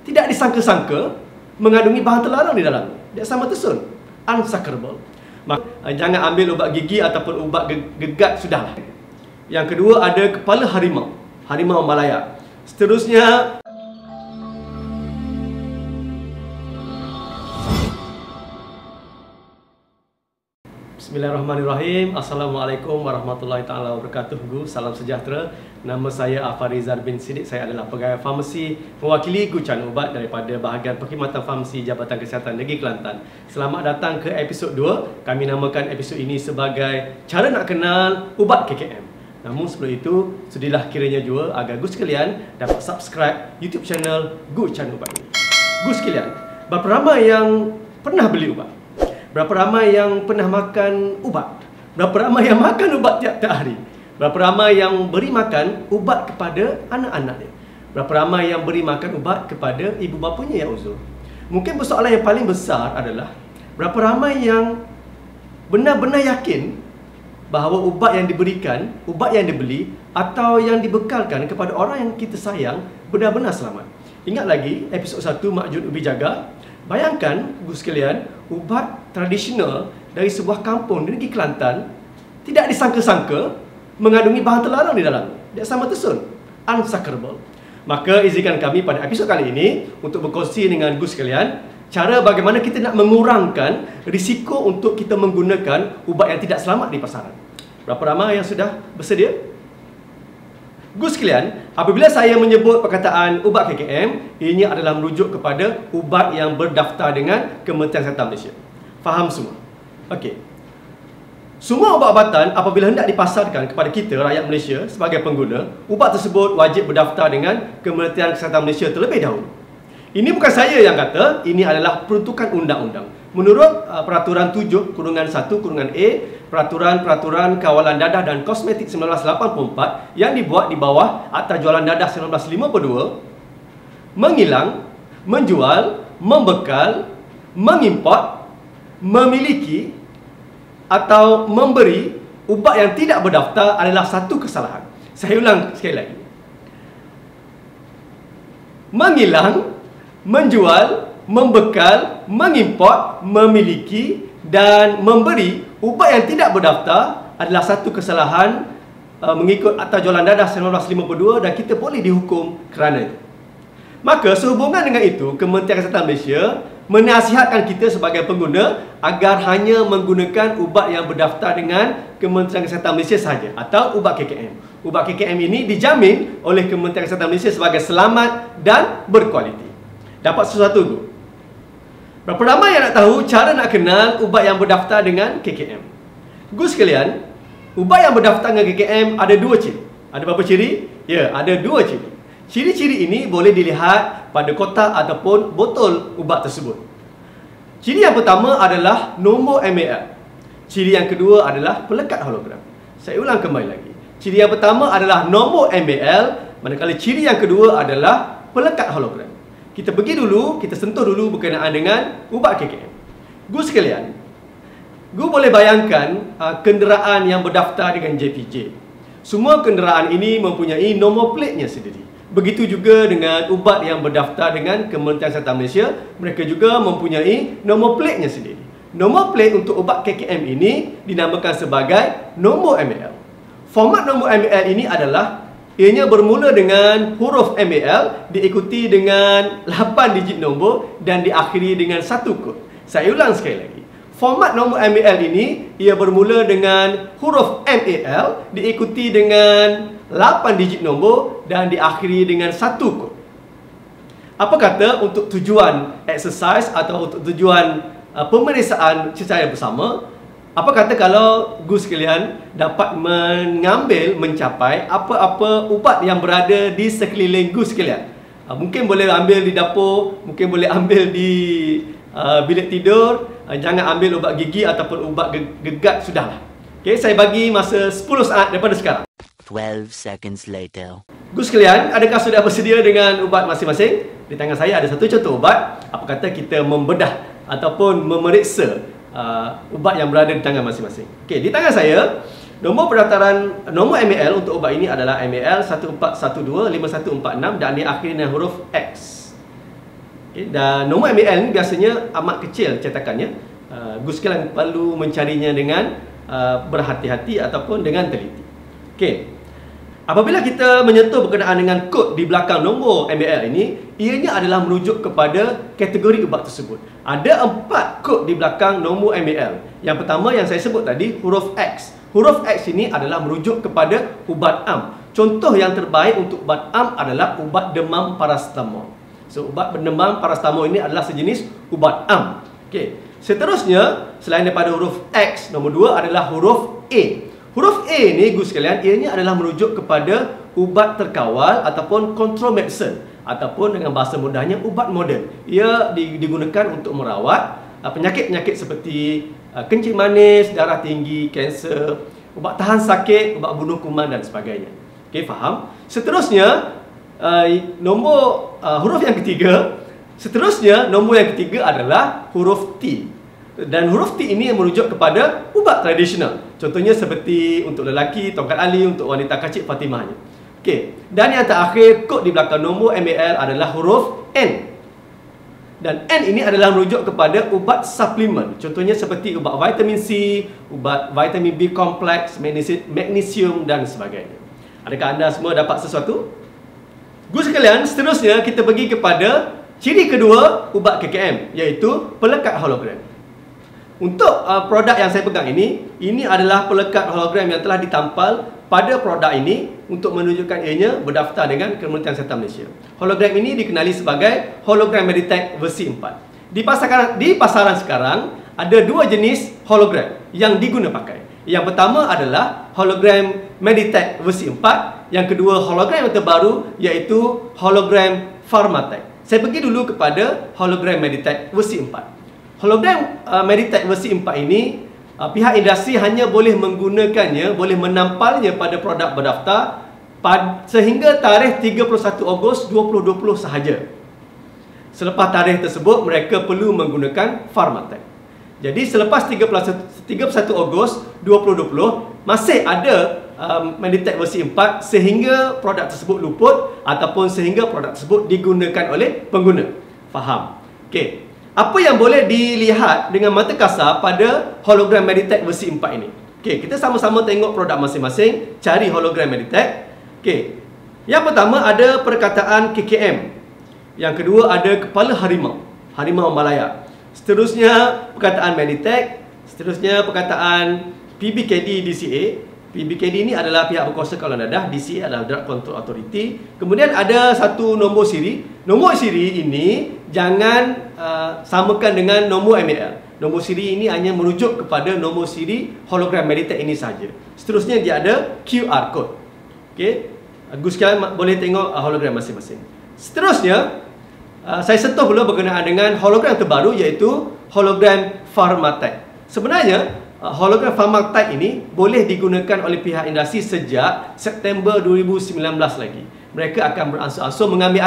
tidak disangka-sangka mengandungi bahan terlarang di dalam. Dia sama tersun, unsacharable. Maka jangan ambil ubat gigi ataupun ubat gegat, sudahlah. Yang kedua ada kepala harimau, harimau Malaya. Seterusnya Bismillahirrahmanirrahim. Assalamualaikum warahmatullahi taala wabarakatuh. Salam sejahtera. Nama saya Afarizar bin Siddiq. Saya adalah pegawai farmasi mewakili Gucan Ubat daripada bahagian Perkhidmatan Farmasi Jabatan Kesihatan Negeri Kelantan. Selamat datang ke episod 2. Kami namakan episod ini sebagai Cara Nak Kenal Ubat KKM. Namun sebelum itu, sudilah kiranya jua agar Gus sekalian dapat subscribe YouTube channel Gucan Ubat ini. Gus sekalian, berapa ramai yang pernah beli ubat? Berapa ramai yang pernah makan ubat? Berapa ramai yang makan ubat tiap-tiap hari? Berapa ramai yang beri makan ubat kepada anak-anaknya? Berapa ramai yang beri makan ubat kepada ibu bapanya yang uzur? Mungkin persoalan yang paling besar adalah berapa ramai yang benar-benar yakin bahawa ubat yang diberikan, ubat yang dibeli atau yang dibekalkan kepada orang yang kita sayang benar-benar selamat. Ingat lagi episod 1 Makjun Ubi Jaga. Bayangkan, Gus sekalian, ubat tradisional dari sebuah kampung di negeri Kelantan tidak disangka-sangka mengandungi bahan terlarang di dalam. Dia sama tersun, unsacharable. Maka izinkan kami pada episod kali ini untuk berkongsi dengan Gus sekalian cara bagaimana kita nak mengurangkan risiko untuk kita menggunakan ubat yang tidak selamat di pasaran. Berapa ramai yang sudah bersedia? Gus sekalian, apabila saya menyebut perkataan ubat KKM, ini adalah merujuk kepada ubat yang berdaftar dengan Kementerian Kesihatan Malaysia. Faham semua? Okey. Semua ubat-ubatan apabila hendak dipasarkan kepada kita, rakyat Malaysia sebagai pengguna, ubat tersebut wajib berdaftar dengan Kementerian Kesihatan Malaysia terlebih dahulu. Ini bukan saya yang kata, ini adalah peruntukan undang-undang. Menurut Peraturan 7/1/A, Peraturan Kawalan Dadah dan Kosmetik 1984 yang dibuat di bawah Akta Jualan Dadah 1952, mengilang, menjual, membekal, mengimport, memiliki atau memberi ubat yang tidak berdaftar adalah satu kesalahan. Saya ulang sekali lagi. Mengilang, menjual, membekal, mengimport, memiliki dan memberi ubat yang tidak berdaftar adalah satu kesalahan mengikut Akta Jualan Dadah 1952 dan kita boleh dihukum kerana itu. Maka sehubungan dengan itu, Kementerian Kesihatan Malaysia menasihatkan kita sebagai pengguna agar hanya menggunakan ubat yang berdaftar dengan Kementerian Kesihatan Malaysia sahaja atau ubat KKM. Ubat KKM ini dijamin oleh Kementerian Kesihatan Malaysia sebagai selamat dan berkualiti. Dapat sesuatu tu. Berapa ramai yang nak tahu cara nak kenal ubat yang berdaftar dengan KKM? Gus sekalian, ubat yang berdaftar dengan KKM ada dua ciri. Ada berapa ciri? Ya, ada dua ciri. Ciri-ciri ini boleh dilihat pada kotak ataupun botol ubat tersebut. Ciri yang pertama adalah nombor MAL. Ciri yang kedua adalah pelekat hologram. Saya ulang kembali lagi. Ciri yang pertama adalah nombor MAL, manakala ciri yang kedua adalah pelekat hologram. Kita pergi dulu, kita sentuh dulu berkenaan dengan ubat KKM. Gus sekalian, Gus boleh bayangkan kenderaan yang berdaftar dengan JPJ. Semua kenderaan ini mempunyai nombor plate-nya sendiri. Begitu juga dengan ubat yang berdaftar dengan Kementerian Kesihatan Malaysia, mereka juga mempunyai nombor plate-nya sendiri. Nombor plate untuk ubat KKM ini dinamakan sebagai nombor MAL. Format nombor MAL ini adalah ianya bermula dengan huruf MAL diikuti dengan 8 digit nombor dan diakhiri dengan satu kod. Saya ulang sekali lagi. Format nombor MAL ini ia bermula dengan huruf MAL diikuti dengan 8 digit nombor dan diakhiri dengan satu kod. Apa kata untuk tujuan exercise atau untuk tujuan pemeriksaan secara bersama, apa kata kalau Gus sekalian dapat mengambil, mencapai apa-apa ubat yang berada di sekeliling Gus sekalian. Mungkin boleh ambil di dapur, mungkin boleh ambil di bilik tidur. Jangan ambil ubat gigi ataupun ubat gegat, sudahlah. Okay, saya bagi masa 10 saat daripada sekarang. 12 seconds later. Gus sekalian, adakah sudah bersedia dengan ubat masing-masing? Di tangan saya ada satu contoh ubat. Apa kata kita membedah ataupun memeriksa ubat yang berada di tangan masing-masing. Okey, di tangan saya, nombor pendaftaran, nombor MAL untuk ubat ini adalah MAL 14125146 dan diakhiri dengan huruf X. Okay, dan nombor MAL ni biasanya amat kecil cetakannya. Guru sekalian perlu mencarinya dengan berhati-hati ataupun dengan teliti. Okey. Apabila kita menyentuh berkenaan dengan kod di belakang nombor MAL ini, ianya adalah merujuk kepada kategori ubat tersebut. Ada 4 kod di belakang nombor MAL. Yang pertama yang saya sebut tadi, huruf X. Huruf X ini adalah merujuk kepada ubat am. Contoh yang terbaik untuk ubat am adalah ubat demam paracetamol. So, ubat demam paracetamol ini adalah sejenis ubat am. Okey. Seterusnya, selain daripada huruf X, nombor 2 adalah huruf A. Huruf A ni, guru sekalian, ianya adalah merujuk kepada ubat terkawal ataupun control medicine, ataupun dengan bahasa mudahnya ubat moden. Ia digunakan untuk merawat penyakit-penyakit seperti kencing manis, darah tinggi, kanser, ubat tahan sakit, ubat bunuh kuman dan sebagainya. Okey, faham? Seterusnya, huruf yang ketiga. Seterusnya, nombor yang ketiga adalah huruf T. Dan huruf T ini merujuk kepada ubat tradisional. Contohnya seperti untuk lelaki, tongkat ali, untuk wanita kacip, Fatimahnya. Okey. Dan yang terakhir, kod di belakang nombor MAL adalah huruf N. Dan N ini adalah merujuk kepada ubat suplemen. Contohnya seperti ubat vitamin C, ubat vitamin B kompleks, magnesium dan sebagainya. Adakah anda semua dapat sesuatu? Guru sekalian, seterusnya kita pergi kepada ciri kedua ubat KKM, iaitu pelekat hologram. Untuk produk yang saya pegang ini adalah pelekat hologram yang telah ditampal pada produk ini untuk menunjukkan ianya berdaftar dengan Kementerian Kesihatan Malaysia. Hologram ini dikenali sebagai hologram Meditech versi 4. Di pasaran sekarang ada 2 jenis hologram yang diguna pakai. Yang pertama adalah hologram Meditech versi 4. Yang kedua, hologram yang terbaru iaitu hologram Pharmatech. Saya pergi dulu kepada hologram Meditech versi 4. Hologram Meditech versi 4 ini, pihak industri hanya boleh menggunakannya, boleh menampalnya pada produk berdaftar sehingga tarikh 31 Ogos 2020 sahaja. Selepas tarikh tersebut, mereka perlu menggunakan Pharmatech. Jadi selepas 31 Ogos 2020, masih ada Meditech versi 4 sehingga produk tersebut luput ataupun sehingga produk tersebut digunakan oleh pengguna. Faham? Okey. Apa yang boleh dilihat dengan mata kasar pada hologram Meditech versi 4 ini? Okey, kita sama-sama tengok produk masing-masing, cari hologram Meditech. Okey. Yang pertama ada perkataan KKM. Yang kedua ada kepala harimau, harimau Malaya. Seterusnya perkataan Meditech, seterusnya perkataan PBKD DCA. PBKD ini adalah pihak berkuasa kawalan dadah, DCA adalah Drug Control Authority. Kemudian ada satu nombor siri. Nombor siri ini jangan samakan dengan nombor MAL. Nombor siri ini hanya merujuk kepada nombor siri hologram Meditech ini sahaja. Seterusnya dia ada QR code. Okey. Guru sekalian boleh tengok hologram masing-masing. Seterusnya saya sentuh pula berkenaan dengan hologram terbaru iaitu hologram Pharmatech. Sebenarnya hologram Pharmatech ini boleh digunakan oleh pihak industri sejak September 2019 lagi. Mereka akan beransur-ansur mengambil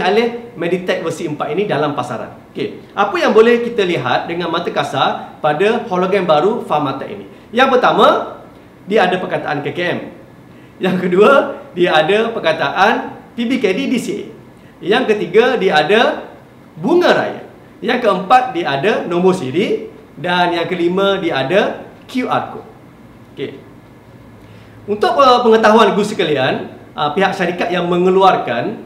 alih Meditech versi 4 ini dalam pasaran. Okey. Apa yang boleh kita lihat dengan mata kasar pada hologram baru Pharmatech ini? Yang pertama, dia ada perkataan KKM. Yang kedua, dia ada perkataan PBKD DCA. Yang ketiga, dia ada bunga raya. Yang keempat, dia ada nombor siri. Dan yang kelima, dia ada QR code. Okey. Untuk pengetahuan guru sekalian, pihak syarikat yang mengeluarkan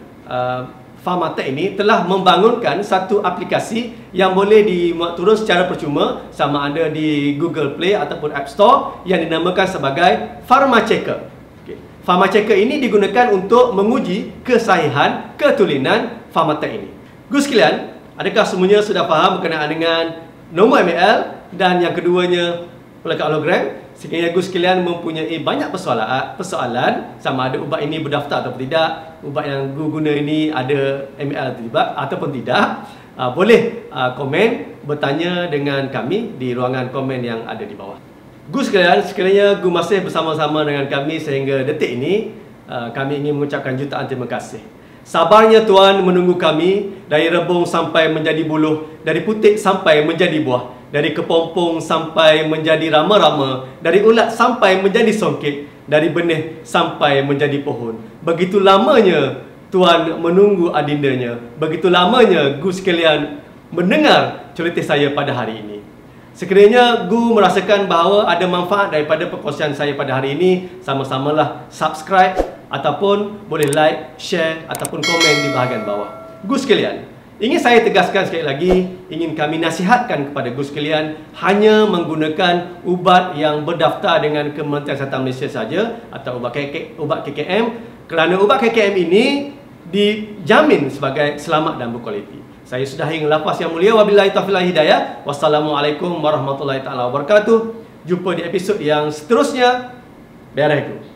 Pharmatech ini telah membangunkan satu aplikasi yang boleh dimuat turun secara percuma, sama ada di Google Play ataupun App Store, yang dinamakan sebagai Pharmachecker. Okay. Pharmachecker ini digunakan untuk menguji kesahihan ketulinan Pharmatech ini. Guru sekalian, adakah semuanya sudah faham berkenaan dengan nombor MAL dan yang keduanya pelekat hologram? Sekiranya guru sekalian mempunyai banyak persoalan sama ada ubat ini berdaftar atau tidak, ubat yang guru guna ini ada MAL ataupun tidak, boleh komen, bertanya dengan kami di ruangan komen yang ada di bawah. Guru sekalian, sekiranya guru masih bersama-sama dengan kami sehingga detik ini, kami ingin mengucapkan jutaan terima kasih. Sabarnya Tuhan menunggu kami dari rebung sampai menjadi buluh, dari putik sampai menjadi buah, dari kepompong sampai menjadi rama-rama, dari ulat sampai menjadi songkit, dari benih sampai menjadi pohon. Begitu lamanya tuan menunggu adindanya. Begitu lamanya Gu sekalian mendengar celoteh saya pada hari ini. Sekiranya Gu merasakan bahawa ada manfaat daripada perkongsian saya pada hari ini, sama-samalah subscribe ataupun boleh like, share ataupun komen di bahagian bawah. Gu sekalian, ingin saya tegaskan sekali lagi, ingin kami nasihatkan kepada Gu sekalian, hanya menggunakan ubat yang berdaftar dengan Kementerian Kesihatan Malaysia saja atau ubat KKM, kerana ubat KKM ini dijamin sebagai selamat dan berkualiti. Saya sudahi lafaz yang mulia. Wabillahi taufiq wal hidayah. Wassalamualaikum warahmatullahi taala wabarakatuh. Jumpa di episod yang seterusnya. Beres.